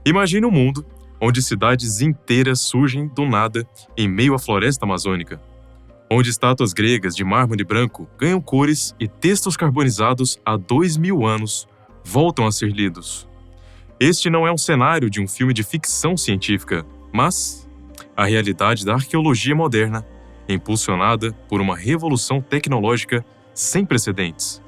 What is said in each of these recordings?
Imagine um mundo onde cidades inteiras surgem do nada em meio à floresta amazônica, onde estátuas gregas de mármore branco ganham cores e textos carbonizados há 2000 anos voltam a ser lidos. Este não é um cenário de um filme de ficção científica, mas a realidade da arqueologia moderna, impulsionada por uma revolução tecnológica sem precedentes.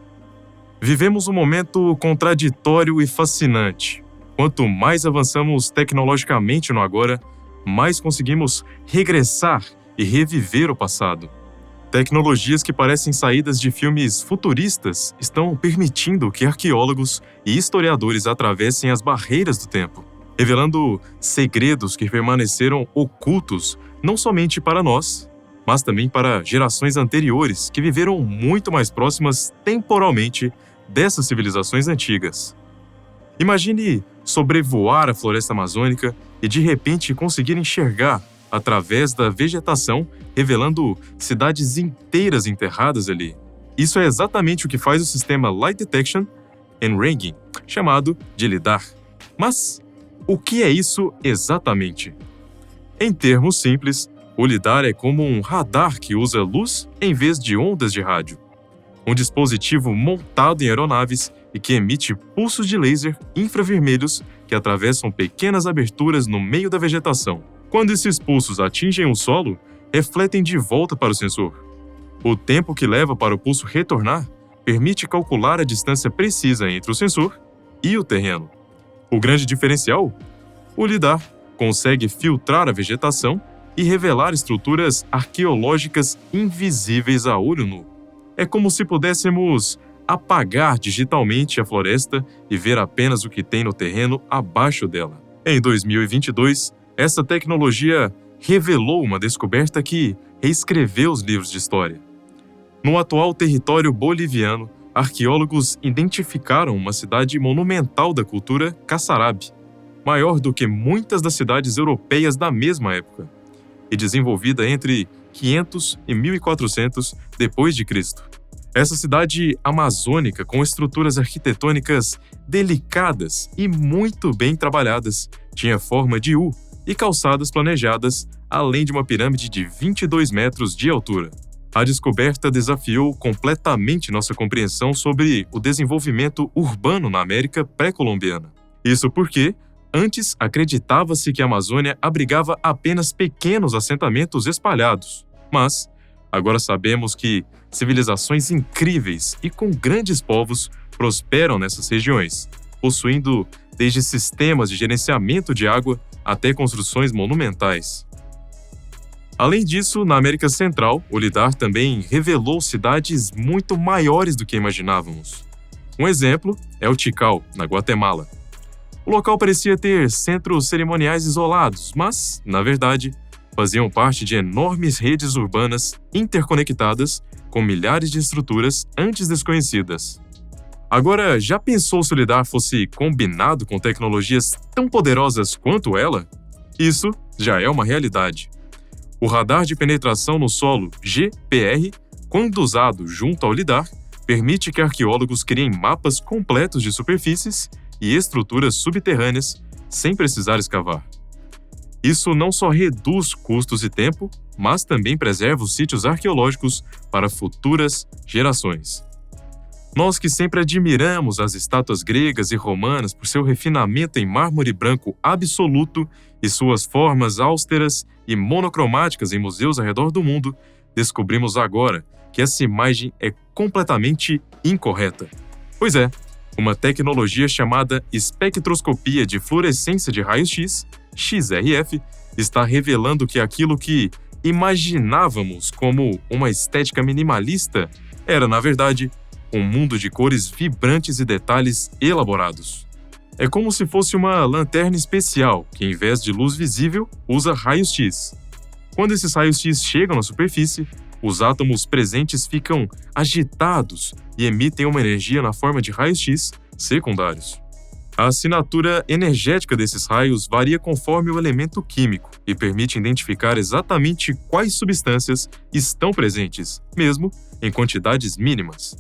Vivemos um momento contraditório e fascinante. Quanto mais avançamos tecnologicamente no agora, mais conseguimos regressar e reviver o passado. Tecnologias que parecem saídas de filmes futuristas estão permitindo que arqueólogos e historiadores atravessem as barreiras do tempo, revelando segredos que permaneceram ocultos não somente para nós, mas também para gerações anteriores que viveram muito mais próximas temporalmente dessas civilizações antigas. Imagine sobrevoar a floresta amazônica e de repente conseguir enxergar através da vegetação, revelando cidades inteiras enterradas ali. Isso é exatamente o que faz o sistema Light Detection and Ranging, chamado de LiDAR. Mas o que é isso exatamente? Em termos simples, o LiDAR é como um radar que usa luz em vez de ondas de rádio. Um dispositivo montado em aeronaves e que emite pulsos de laser infravermelhos que atravessam pequenas aberturas no meio da vegetação. Quando esses pulsos atingem o solo, refletem de volta para o sensor. O tempo que leva para o pulso retornar permite calcular a distância precisa entre o sensor e o terreno. O grande diferencial? O LiDAR consegue filtrar a vegetação e revelar estruturas arqueológicas invisíveis a olho nu. É como se pudéssemos apagar digitalmente a floresta e ver apenas o que tem no terreno abaixo dela. Em 2022, essa tecnologia revelou uma descoberta que reescreveu os livros de história. No atual território boliviano, arqueólogos identificaram uma cidade monumental da cultura caçarabe, maior do que muitas das cidades europeias da mesma época, e desenvolvida entre 500 e 1400 d.C. Essa cidade amazônica, com estruturas arquitetônicas delicadas e muito bem trabalhadas, tinha forma de U e calçadas planejadas, além de uma pirâmide de 22 metros de altura. A descoberta desafiou completamente nossa compreensão sobre o desenvolvimento urbano na América pré-colombiana. Isso porque, antes, acreditava-se que a Amazônia abrigava apenas pequenos assentamentos espalhados, mas agora sabemos que civilizações incríveis e com grandes povos prosperam nessas regiões, possuindo desde sistemas de gerenciamento de água até construções monumentais. Além disso, na América Central, o LiDAR também revelou cidades muito maiores do que imaginávamos. Um exemplo é o Tikal, na Guatemala. O local parecia ter centros cerimoniais isolados, mas, na verdade, faziam parte de enormes redes urbanas interconectadas com milhares de estruturas antes desconhecidas. Agora, já pensou se o LiDAR fosse combinado com tecnologias tão poderosas quanto ela? Isso já é uma realidade. O radar de penetração no solo, GPR, quando usado junto ao LiDAR, permite que arqueólogos criem mapas completos de superfícies e estruturas subterrâneas sem precisar escavar. Isso não só reduz custos e tempo, mas também preserva os sítios arqueológicos para futuras gerações. Nós que sempre admiramos as estátuas gregas e romanas por seu refinamento em mármore branco absoluto e suas formas austeras e monocromáticas em museus ao redor do mundo, descobrimos agora que essa imagem é completamente incorreta. Pois é, uma tecnologia chamada espectroscopia de fluorescência de raios-x, XRF, está revelando que aquilo que imaginávamos como uma estética minimalista era, na verdade, um mundo de cores vibrantes e detalhes elaborados. É como se fosse uma lanterna especial que, em vez de luz visível, usa raios-x. Quando esses raios-x chegam na superfície, os átomos presentes ficam agitados e emitem uma energia na forma de raios-x secundários. A assinatura energética desses raios varia conforme o elemento químico e permite identificar exatamente quais substâncias estão presentes, mesmo em quantidades mínimas.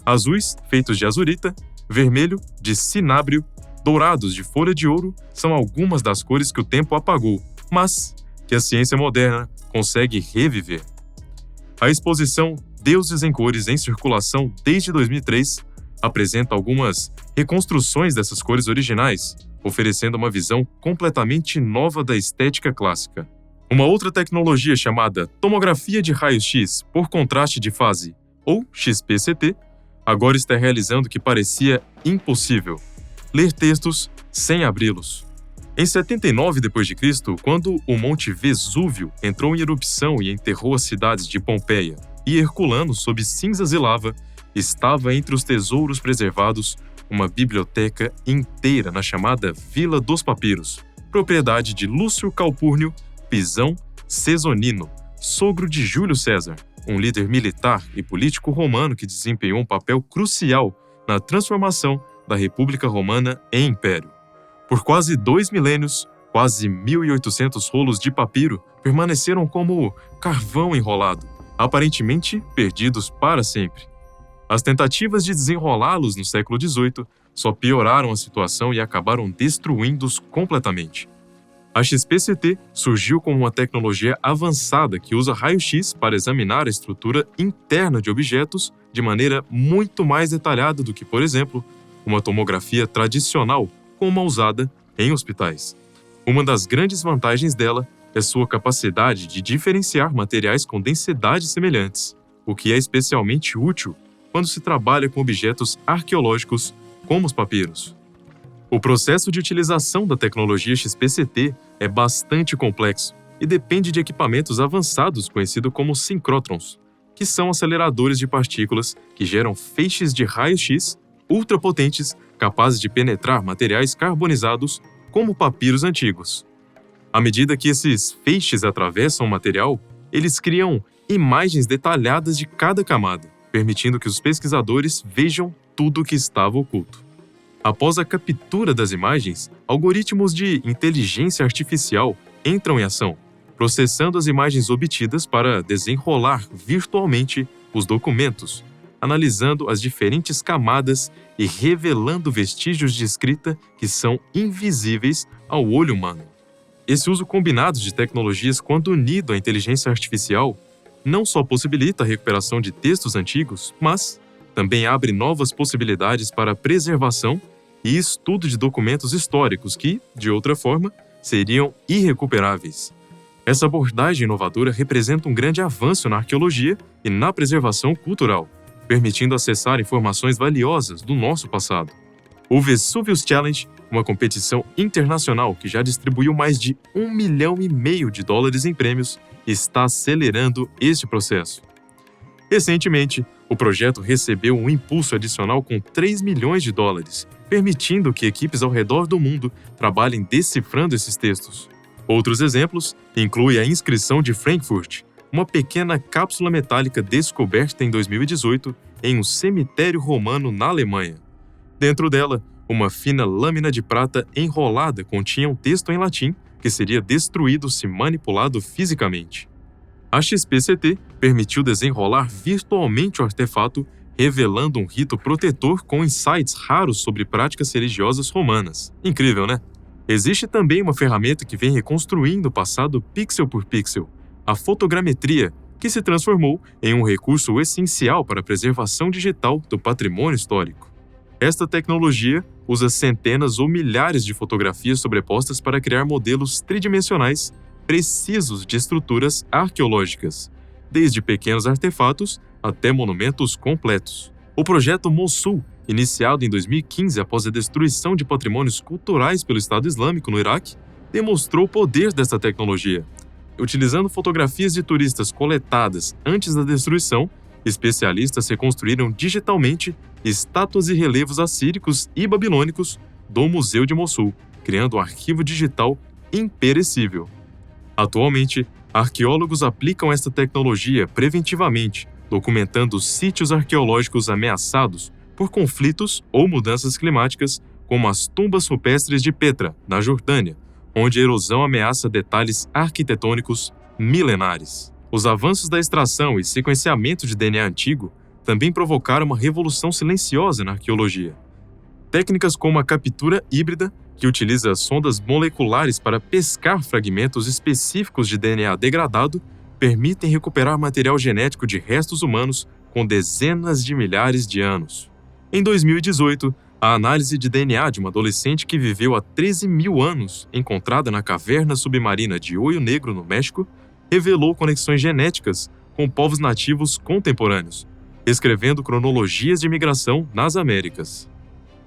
Azuis, feitos de azurita, vermelho, de cinábrio, dourados de folha de ouro são algumas das cores que o tempo apagou, mas que a ciência moderna consegue reviver. A exposição Deuses em Cores em circulação desde 2003 apresenta algumas reconstruções dessas cores originais, oferecendo uma visão completamente nova da estética clássica. Uma outra tecnologia chamada tomografia de raio-x por contraste de fase, ou XPCT, agora está realizando o que parecia impossível: ler textos sem abri-los. Em 79 d.C., quando o Monte Vesúvio entrou em erupção e enterrou as cidades de Pompeia e Herculano sob cinzas e lava, estava entre os tesouros preservados uma biblioteca inteira na chamada Vila dos Papiros, propriedade de Lúcio Calpurnio Pisão Cesonino, sogro de Júlio César, um líder militar e político romano que desempenhou um papel crucial na transformação da República Romana em império. Por quase 2 milênios, quase 1.800 rolos de papiro permaneceram como carvão enrolado, aparentemente perdidos para sempre. As tentativas de desenrolá-los no século XVIII só pioraram a situação e acabaram destruindo-os completamente. A XPCT surgiu como uma tecnologia avançada que usa raio-x para examinar a estrutura interna de objetos de maneira muito mais detalhada do que, por exemplo, uma tomografia tradicional como a usada em hospitais. Uma das grandes vantagens dela é sua capacidade de diferenciar materiais com densidades semelhantes, o que é especialmente útil quando se trabalha com objetos arqueológicos como os papiros. O processo de utilização da tecnologia XPCT é bastante complexo e depende de equipamentos avançados conhecidos como sincrótrons, que são aceleradores de partículas que geram feixes de raio-x ultrapotentes capazes de penetrar materiais carbonizados como papiros antigos. À medida que esses feixes atravessam o material, eles criam imagens detalhadas de cada camada, permitindo que os pesquisadores vejam tudo o que estava oculto. Após a captura das imagens, algoritmos de inteligência artificial entram em ação, processando as imagens obtidas para desenrolar virtualmente os documentos, analisando as diferentes camadas e revelando vestígios de escrita que são invisíveis ao olho humano. Esse uso combinado de tecnologias, quando unido à inteligência artificial, não só possibilita a recuperação de textos antigos, mas também abre novas possibilidades para a preservação e estudo de documentos históricos que, de outra forma, seriam irrecuperáveis. Essa abordagem inovadora representa um grande avanço na arqueologia e na preservação cultural, permitindo acessar informações valiosas do nosso passado. O Vesuvius Challenge, uma competição internacional que já distribuiu mais de $1,5 milhão em prêmios, está acelerando este processo. Recentemente, o projeto recebeu um impulso adicional com $3 milhões, permitindo que equipes ao redor do mundo trabalhem decifrando esses textos. Outros exemplos incluem a inscrição de Frankfurt, uma pequena cápsula metálica descoberta em 2018 em um cemitério romano na Alemanha. Dentro dela, uma fina lâmina de prata enrolada continha um texto em latim que seria destruído se manipulado fisicamente. A XPCT permitiu desenrolar virtualmente o artefato, revelando um rito protetor com insights raros sobre práticas religiosas romanas. Incrível, né? Existe também uma ferramenta que vem reconstruindo o passado pixel por pixel, a fotogrametria, que se transformou em um recurso essencial para a preservação digital do patrimônio histórico. Esta tecnologia usa centenas ou milhares de fotografias sobrepostas para criar modelos tridimensionais precisos de estruturas arqueológicas, desde pequenos artefatos até monumentos completos. O projeto Mossul, iniciado em 2015 após a destruição de patrimônios culturais pelo Estado Islâmico no Iraque, demonstrou o poder desta tecnologia. Utilizando fotografias de turistas coletadas antes da destruição, especialistas reconstruíram digitalmente estátuas e relevos assíricos e babilônicos do Museu de Mossul, criando um arquivo digital imperecível. Atualmente, arqueólogos aplicam esta tecnologia preventivamente, documentando sítios arqueológicos ameaçados por conflitos ou mudanças climáticas, como as tumbas rupestres de Petra, na Jordânia, onde a erosão ameaça detalhes arquitetônicos milenares. Os avanços da extração e sequenciamento de DNA antigo também provocaram uma revolução silenciosa na arqueologia. Técnicas como a captura híbrida, que utiliza sondas moleculares para pescar fragmentos específicos de DNA degradado, permitem recuperar material genético de restos humanos com dezenas de milhares de anos. Em 2018, a análise de DNA de uma adolescente que viveu há 13 mil anos, encontrada na caverna submarina de Hoyo Negro, no México, revelou conexões genéticas com povos nativos contemporâneos, escrevendo cronologias de migração nas Américas.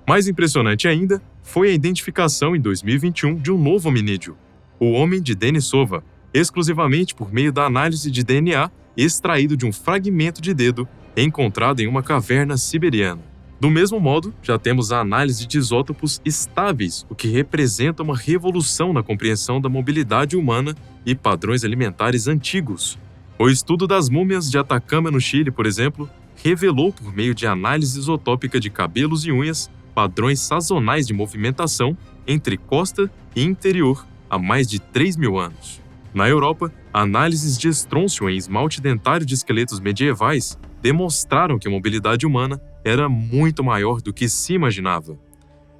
Mais impressionante ainda foi a identificação em 2021 de um novo hominídeo, o homem de Denisova, exclusivamente por meio da análise de DNA extraído de um fragmento de dedo encontrado em uma caverna siberiana. Do mesmo modo, já temos a análise de isótopos estáveis, o que representa uma revolução na compreensão da mobilidade humana e padrões alimentares antigos. O estudo das múmias de Atacama, no Chile, por exemplo, revelou, por meio de análise isotópica de cabelos e unhas, padrões sazonais de movimentação entre costa e interior há mais de 3 mil anos. Na Europa, análises de estrôncio em esmalte dentário de esqueletos medievais demonstraram que a mobilidade humana era muito maior do que se imaginava,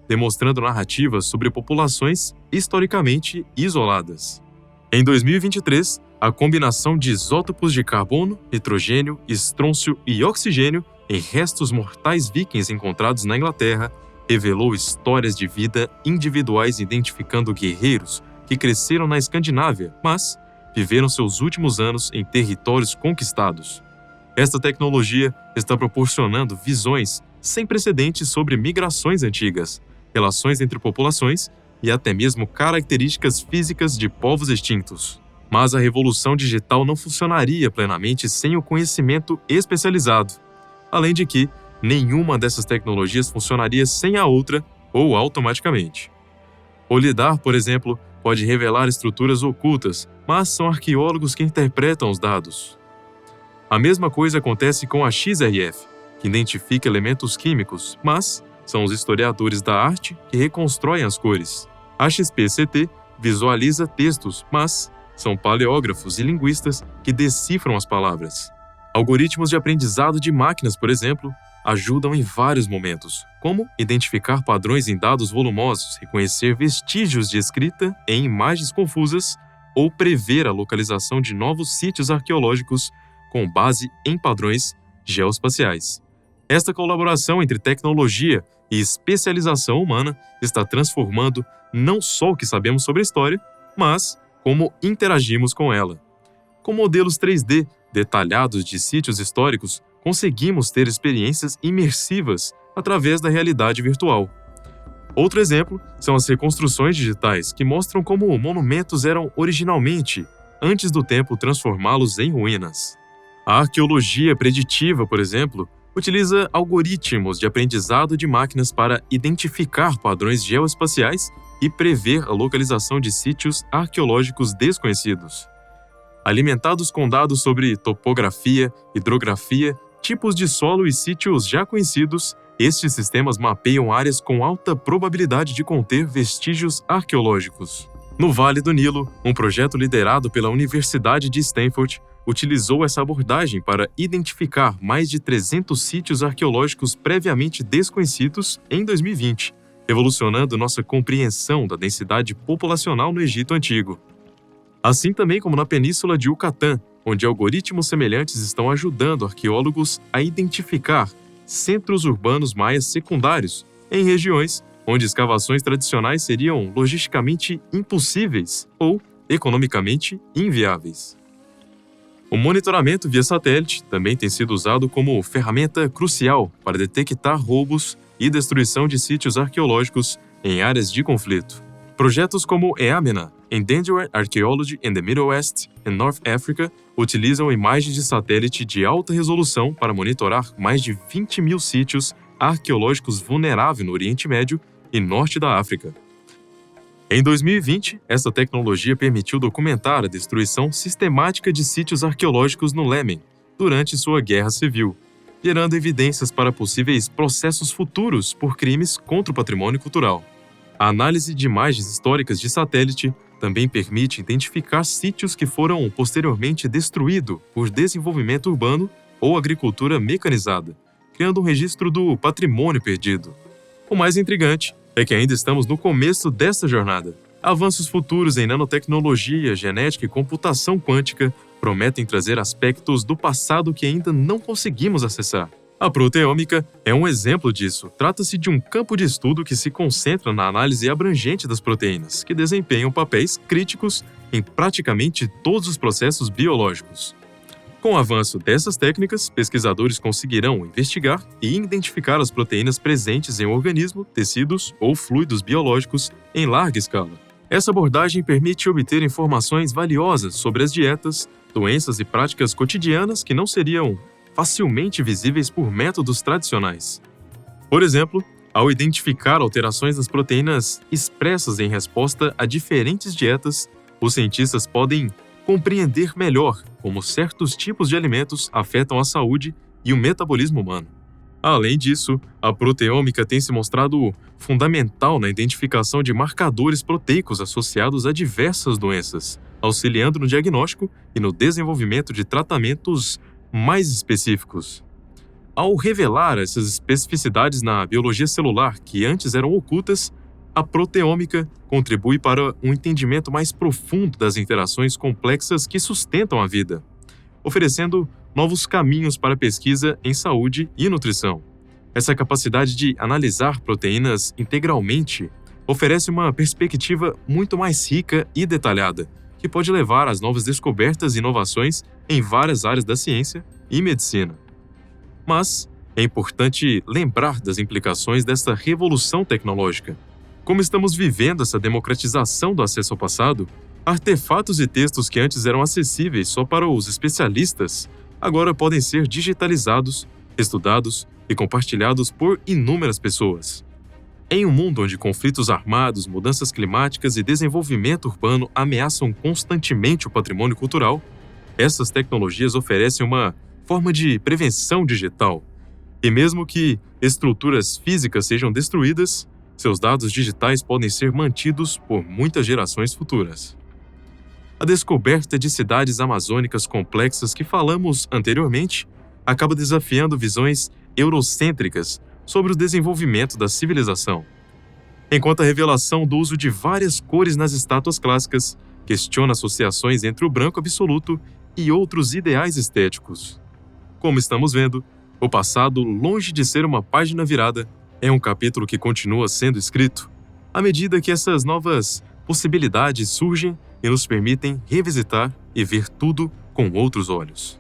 demonstrando narrativas sobre populações historicamente isoladas. Em 2023, a combinação de isótopos de carbono, nitrogênio, estrôncio e oxigênio em restos mortais vikings encontrados na Inglaterra revelou histórias de vida individuais identificando guerreiros que cresceram na Escandinávia, mas viveram seus últimos anos em territórios conquistados. Esta tecnologia está proporcionando visões sem precedentes sobre migrações antigas, relações entre populações e até mesmo características físicas de povos extintos. Mas a revolução digital não funcionaria plenamente sem o conhecimento especializado, além de que nenhuma dessas tecnologias funcionaria sem a outra ou automaticamente. O LIDAR, por exemplo, pode revelar estruturas ocultas, mas são arqueólogos que interpretam os dados. A mesma coisa acontece com a XRF, que identifica elementos químicos, mas são os historiadores da arte que reconstroem as cores. A XPCT visualiza textos, mas são paleógrafos e linguistas que decifram as palavras. Algoritmos de aprendizado de máquinas, por exemplo, ajudam em vários momentos, como identificar padrões em dados volumosos, reconhecer vestígios de escrita em imagens confusas ou prever a localização de novos sítios arqueológicos com base em padrões geoespaciais. Esta colaboração entre tecnologia e especialização humana está transformando não só o que sabemos sobre a história, mas como interagimos com ela. Com modelos 3D detalhados de sítios históricos, conseguimos ter experiências imersivas através da realidade virtual. Outro exemplo são as reconstruções digitais, que mostram como monumentos eram originalmente, antes do tempo transformá-los em ruínas. A arqueologia preditiva, por exemplo, utiliza algoritmos de aprendizado de máquinas para identificar padrões geoespaciais e prever a localização de sítios arqueológicos desconhecidos. Alimentados com dados sobre topografia, hidrografia, tipos de solo e sítios já conhecidos, estes sistemas mapeiam áreas com alta probabilidade de conter vestígios arqueológicos. No Vale do Nilo, um projeto liderado pela Universidade de Stanford utilizou essa abordagem para identificar mais de 300 sítios arqueológicos previamente desconhecidos em 2020, revolucionando nossa compreensão da densidade populacional no Egito Antigo. Assim também como na Península de Yucatán, onde algoritmos semelhantes estão ajudando arqueólogos a identificar centros urbanos maias secundários em regiões onde escavações tradicionais seriam logisticamente impossíveis ou economicamente inviáveis. O monitoramento via satélite também tem sido usado como ferramenta crucial para detectar roubos e destruição de sítios arqueológicos em áreas de conflito. Projetos como EAMENA, Endangered Archaeology in the Middle West and North Africa, utilizam imagens de satélite de alta resolução para monitorar mais de 20 mil sítios arqueológicos vulneráveis no Oriente Médio e Norte da África. Em 2020, essa tecnologia permitiu documentar a destruição sistemática de sítios arqueológicos no Iêmen durante sua guerra civil, gerando evidências para possíveis processos futuros por crimes contra o patrimônio cultural. A análise de imagens históricas de satélite também permite identificar sítios que foram posteriormente destruídos por desenvolvimento urbano ou agricultura mecanizada, criando um registro do patrimônio perdido. O mais intrigante é que ainda estamos no começo dessa jornada. Avanços futuros em nanotecnologia, genética e computação quântica prometem trazer aspectos do passado que ainda não conseguimos acessar. A proteômica é um exemplo disso. Trata-se de um campo de estudo que se concentra na análise abrangente das proteínas, que desempenham papéis críticos em praticamente todos os processos biológicos. Com o avanço dessas técnicas, pesquisadores conseguirão investigar e identificar as proteínas presentes em um organismo, tecidos ou fluidos biológicos em larga escala. Essa abordagem permite obter informações valiosas sobre as dietas, doenças e práticas cotidianas que não seriam facilmente visíveis por métodos tradicionais. Por exemplo, ao identificar alterações nas proteínas expressas em resposta a diferentes dietas, os cientistas podem compreender melhor como certos tipos de alimentos afetam a saúde e o metabolismo humano. Além disso, a proteômica tem se mostrado fundamental na identificação de marcadores proteicos associados a diversas doenças, auxiliando no diagnóstico e no desenvolvimento de tratamentos mais específicos. Ao revelar essas especificidades na biologia celular que antes eram ocultas, a proteômica contribui para um entendimento mais profundo das interações complexas que sustentam a vida, oferecendo novos caminhos para pesquisa em saúde e nutrição. Essa capacidade de analisar proteínas integralmente oferece uma perspectiva muito mais rica e detalhada, que pode levar às novas descobertas e inovações em várias áreas da ciência e medicina. Mas é importante lembrar das implicações desta revolução tecnológica. Como estamos vivendo essa democratização do acesso ao passado, artefatos e textos que antes eram acessíveis só para os especialistas, agora podem ser digitalizados, estudados e compartilhados por inúmeras pessoas. Em um mundo onde conflitos armados, mudanças climáticas e desenvolvimento urbano ameaçam constantemente o patrimônio cultural, essas tecnologias oferecem uma forma de prevenção digital. E mesmo que estruturas físicas sejam destruídas, seus dados digitais podem ser mantidos por muitas gerações futuras. A descoberta de cidades amazônicas complexas que falamos anteriormente acaba desafiando visões eurocêntricas sobre o desenvolvimento da civilização. Enquanto a revelação do uso de várias cores nas estátuas clássicas questiona associações entre o branco absoluto e outros ideais estéticos. Como estamos vendo, o passado, longe de ser uma página virada, é um capítulo que continua sendo escrito, à medida que essas novas possibilidades surgem e nos permitem revisitar e ver tudo com outros olhos.